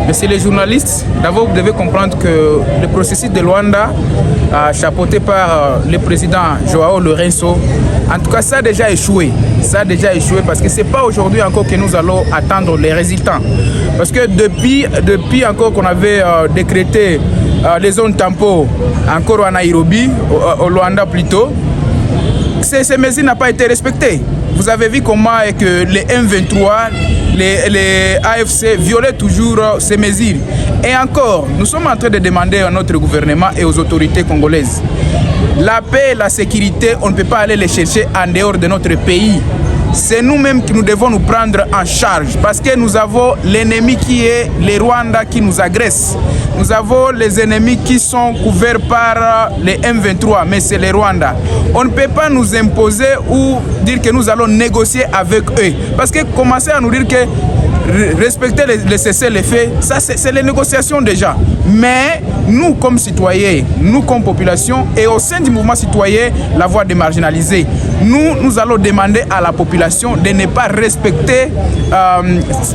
Messieurs les journalistes, d'abord vous devez comprendre que le processus de Luanda, chapeauté par le président Joao Lourenço, en tout cas ça a déjà échoué. Ça a déjà échoué parce que ce n'est pas aujourd'hui encore que nous allons attendre les résultats. Parce que depuis encore qu'on avait décrété les zones tampons encore à Nairobi, au Luanda plutôt, ces mesures n'ont pas été respectées. Vous avez vu comment que les M23, les AFC violaient toujours ces mesures. Et encore, nous sommes en train de demander à notre gouvernement et aux autorités congolaises. La paix et la sécurité, on ne peut pas aller les chercher en dehors de notre pays. C'est nous-mêmes qui nous devons nous prendre en charge parce que nous avons l'ennemi qui est les Rwandais qui nous agressent. Nous avons les ennemis qui sont couverts par les M23, mais c'est les Rwandais. On ne peut pas nous imposer ou dire que nous allons négocier avec eux. Parce que commencer à nous dire que respecter les cessez-le-feu, ça c'est les négociations déjà. Mais nous comme citoyens, nous comme population et au sein du mouvement citoyen, la voix des marginalisés, nous allons demander à la population de ne pas respecter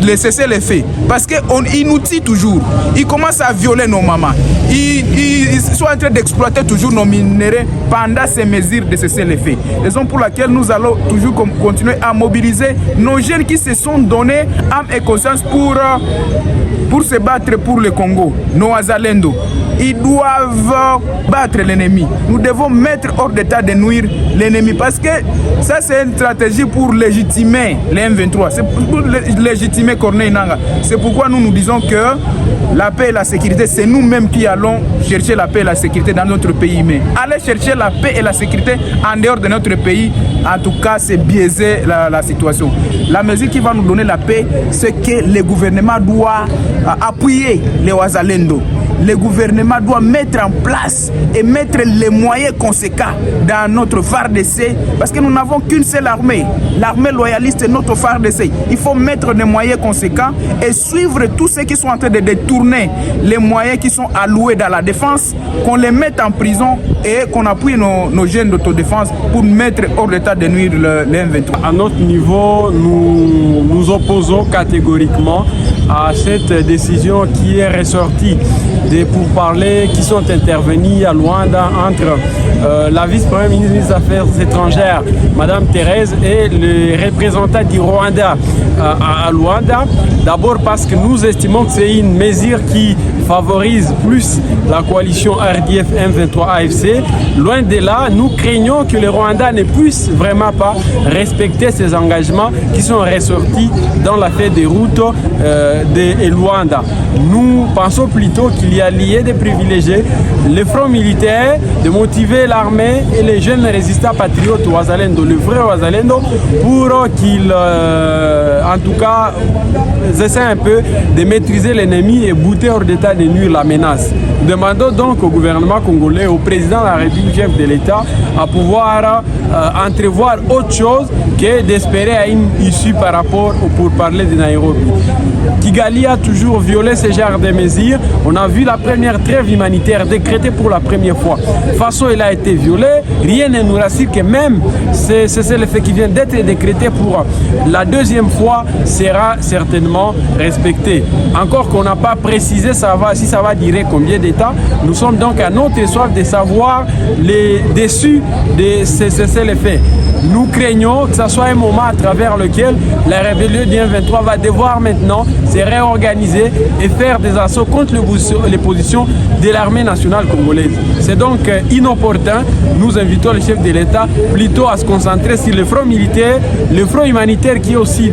les cessez-le-feu. Parce qu'ils nous tuent toujours. Ils commencent à violer nos mamans. Ils sont en train d'exploiter toujours nos minéraux pendant ces mesures de cessez-le-feu. Raison pour laquelle nous allons toujours continuer à mobiliser nos jeunes qui se sont donnés âme et conscience pour se battre pour le Congo, nos Azalendo. Ils doivent battre l'ennemi. Nous devons mettre hors d'état de nuire l'ennemi parce que ça c'est une stratégie pour légitimer les M23. C'est pour légitimer Corneille Nangaa. C'est pourquoi nous disons que la paix et la sécurité, c'est nous-mêmes qui allons chercher la paix et la sécurité dans notre pays. Mais aller chercher la paix et la sécurité en dehors de notre pays, en tout cas, c'est biaiser la situation. La mesure qui va nous donner la paix, c'est que le gouvernement doit appuyer les Ouazalendo. Le gouvernement doit mettre en place et mettre les moyens conséquents dans notre FARDC parce que nous n'avons qu'une seule armée. L'armée loyaliste est notre FARDC. Il faut mettre des moyens conséquents et suivre tous ceux qui sont en train de détourner les moyens qui sont alloués dans la défense, qu'on les mette en prison et qu'on appuie nos jeunes d'autodéfense pour mettre hors d'état de nuire les M23. À notre niveau, nous nous opposons catégoriquement à cette décision qui est ressortie des pourparlers qui sont intervenus à Luanda entre la vice-première ministre des Affaires étrangères, Madame Thérèse, et le représentant du Rwanda à Luanda. D'abord parce que nous estimons que c'est une mesure qui favorise plus la coalition RDF M23 AFC. Loin de là, nous craignons que les Rwandais ne puissent vraiment pas respecter ces engagements qui sont ressortis dans l'affaire des routes de Luanda. Nous pensons plutôt qu'il y a lié de privilégier le front militaire, de motiver l'armée et les jeunes résistants patriotes Ouazalendo, le vrai Ouazalendo, pour qu'ils, en tout cas, essaient un peu de maîtriser l'ennemi et bouter hors d'état de nuire la menace. Nous demandons donc au gouvernement congolais, au président de la République, chef de l'État, à pouvoir entrevoir autre chose que d'espérer à une issue par rapport au pourparlers de Nairobi. Kigali a toujours violé ce genre de mesures. On a vu la première trêve humanitaire décrétée pour la première fois. De toute façon, elle a été violée. Rien ne nous rassure que même c'est le fait qui vient d'être décrété pour la deuxième fois sera certainement respecté. Encore qu'on n'a pas précisé si ça va durer combien d'États. Nous sommes donc à notre soif de savoir les déçus de ces faits. Nous craignons que ce soit un moment à travers lequel la rébellion du M23 va devoir maintenant se réorganiser et faire des assauts contre les positions de l'armée nationale congolaise. C'est donc inopportun. Nous invitons le chef de l'État plutôt à se concentrer sur le front militaire, le front humanitaire qui est aussi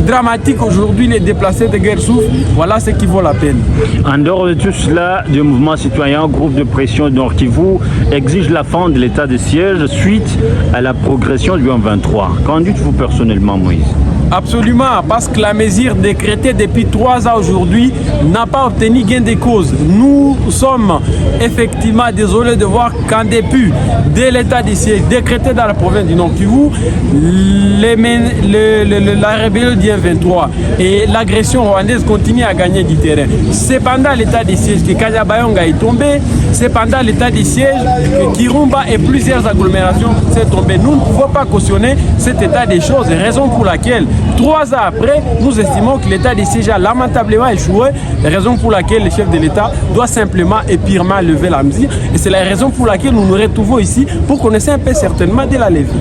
dramatique aujourd'hui, les déplacés de guerre souffrent. Voilà ce qui vaut la peine. En dehors de tout cela, le mouvement citoyen, groupe de pression Nord Kivu, exige la fin de l'état de siège suite à la progression du M23. Qu'en dites-vous personnellement, Moïse? Absolument, parce que la mesure décrétée depuis 3 ans aujourd'hui n'a pas obtenu gain de cause. Nous sommes effectivement désolés de voir qu'en début de l'état de siège décrété dans la province du Nord Kivu, la rébellion du M23 et l'agression rwandaise continuent à gagner du terrain. C'est pendant l'état de siège que Kanyabayonga est tombé, c'est pendant l'état de siège que Kirumba et plusieurs agglomérations sont tombées. Nous ne pouvons pas cautionner cet état des choses, raison pour laquelle 3 ans après, nous estimons que l'état de siège a lamentablement échoué, raison pour laquelle le chef de l'État doit simplement et purement lever la mesure. Et c'est la raison pour laquelle nous nous retrouvons ici pour qu'on essaie un peu certainement de la lever.